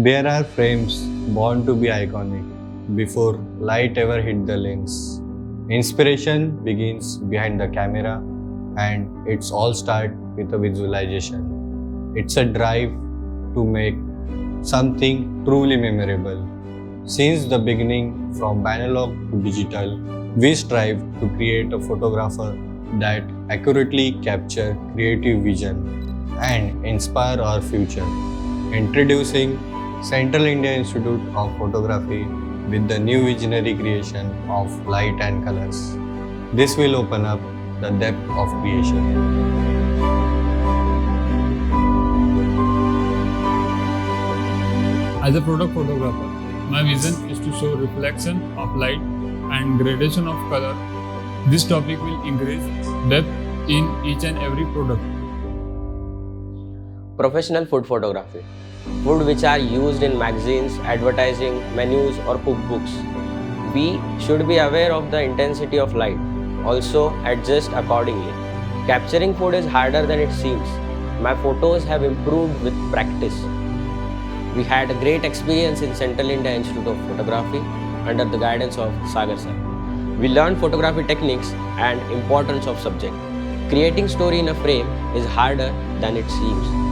There are frames born to be iconic before light ever hit the lens. Inspiration begins behind the camera, and it's all start with a visualization. It's a drive to make something truly memorable. Since the beginning, from analog to digital, we strive to create a photographer that accurately capture creative vision and inspire our future. Introducing Central India Institute of Photography with the new visionary creation of light and colors. This will open up the depth of creation. As a product photographer, my vision is to show reflection of light and gradation of color. This topic will increase depth in each and every product. Professional food photography. Food which are used in magazines, advertising, menus or cookbooks. We should be aware of the intensity of light, also adjust accordingly. Capturing food is harder than it seems. My photos have improved with practice. We had a great experience in Central India Institute of Photography under the guidance of Sagar sir. We learned photography techniques and importance of subject. Creating story in a frame is harder than it seems.